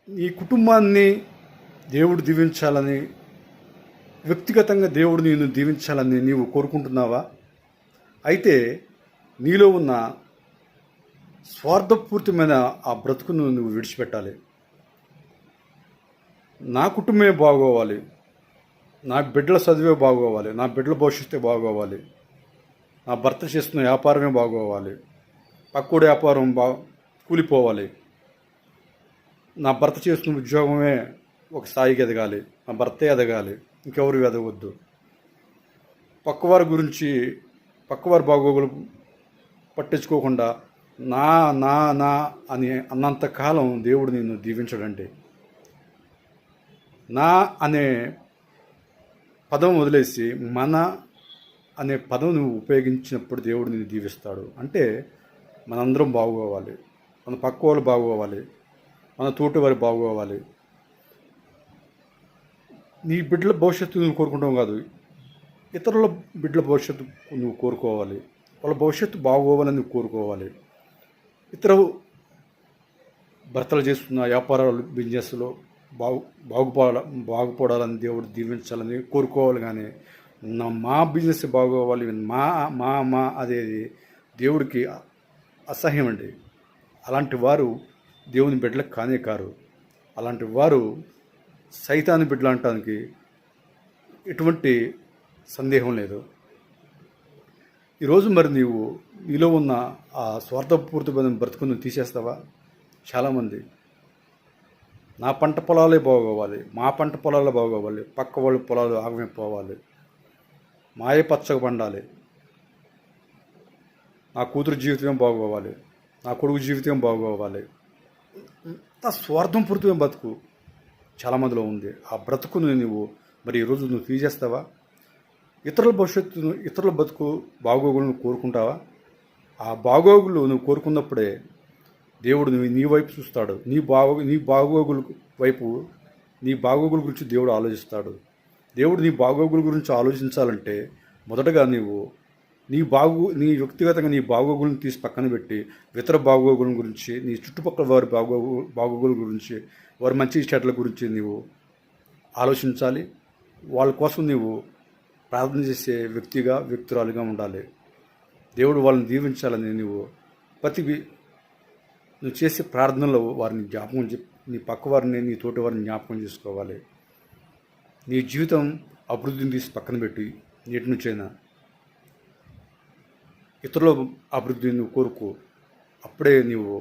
నీ కుటుంబాన్ని దేవుడు దీవించాలని, వ్యక్తిగతంగా దేవుడు నిన్ను దీవించాలని నీవు కోరుకుంటున్నావా? అయితే నీలో ఉన్న స్వార్థపూరితమైన ఆ బ్రతుకును నువ్వు విడిచిపెట్టాలి. నా కుటుంబమే బాగోవాలి, నా బిడ్డల చదివే బాగోవాలి, నా బిడ్డల భవిష్యత్తే బాగోవాలి, నా భర్త చేస్తున్న వ్యాపారమే బాగోవాలి, పక్కోడి వ్యాపారం కూలిపోవాలి, నా భర్త చేస్తున్న ఉద్యోగమే ఒక స్థాయికి ఎదగాలి, నా భర్తే ఎదగాలి, ఇంకెవరు ఎదగవద్దు. పక్కవారి బాగోగులు పట్టించుకోకుండా నా నా నా అని అన్నంతకాలం దేవుడు నిన్ను దీవించడండి. నా అనే పదం వదిలేసి మన అనే పదం నువ్వు ఉపయోగించినప్పుడు దేవుడు నిన్ను దీవిస్తాడు. అంటే మనందరం బాగోవాలి, మన పక్క వాళ్ళు బాగోవాలి, మన తోటి వారు బాగోవాలి. నీ బిడ్డల భవిష్యత్తు నువ్వు కోరుకుంటావు కాదు, ఇతరుల బిడ్డల భవిష్యత్తు నువ్వు కోరుకోవాలి. వాళ్ళ భవిష్యత్తు బాగోవాలని నువ్వు కోరుకోవాలి. ఇతర భర్తలు చేస్తున్న వ్యాపారాలు బిజినెస్లో బాగుపడాలని దేవుడు దీవించాలని కోరుకోవాలి. కానీ మా బిజినెస్ బాగోవాలి, మా మా మా అదేది దేవుడికి అసహ్యం అండి. అలాంటి వారు దేవుని బిడ్డలకు కానే కారు. అలాంటి వారు సైతాన్ని బిడ్డలు అనటానికి ఎటువంటి సందేహం లేదు. ఈరోజు మరి నీలో ఉన్న ఆ స్వార్థపూరితమైన బ్రతుకును తీసేస్తావా? చాలామంది నా పంట పొలాలే బాగోవాలి, మా పంట పొలాలే బాగోవాలి, పక్క వాళ్ళ పొలాలు ఆగమైపోవాలి, మాయే పచ్చగా పండాలి, నా కూతురు జీవితం బాగోవాలి, నా కొడుకు జీవితం బాగోవాలి. అంత స్వార్థంపూరితమైన బ్రతుకు చాలామందిలో ఉంది. ఆ బ్రతుకును మరి ఈరోజు నువ్వు తీసేస్తావా? ఇతరుల భవిష్యత్తును, ఇతరుల బ్రతుకు బాగోగులను కోరుకుంటావా? ఆ బాగోగులు నువ్వు కోరుకున్నప్పుడే దేవుడు నీ వైపు చూస్తాడు. నీ బాగోగుల వైపు, నీ బాగోగుల గురించి దేవుడు ఆలోచిస్తాడు. దేవుడు నీ బాగోగుల గురించి ఆలోచించాలంటే మొదటగా నీ వ్యక్తిగతంగా నీ బాగోగులను తీసి పక్కన పెట్టి ఇతర బాగోగుల గురించి, నీ చుట్టుపక్కల వారి బాగోగుల గురించి, వారి మంచి చెడ్ల గురించి నీవు ఆలోచించాలి. వాళ్ళ కోసం నీవు ప్రార్థన చేసే వ్యక్తురాలుగా ఉండాలి. దేవుడు వాళ్ళని దీవించాలని నువ్వు చేసే ప్రార్థనలో వారిని నీ పక్క వారిని, నీ తోటి వారిని జ్ఞాపకం చేసుకోవాలి. నీ జీవితం అభివృద్ధిని తీసి పక్కన పెట్టి నేటి నుంచైనా ఇతరుల అభివృద్ధిని నువ్వు కోరుకో. అప్పుడే నీవు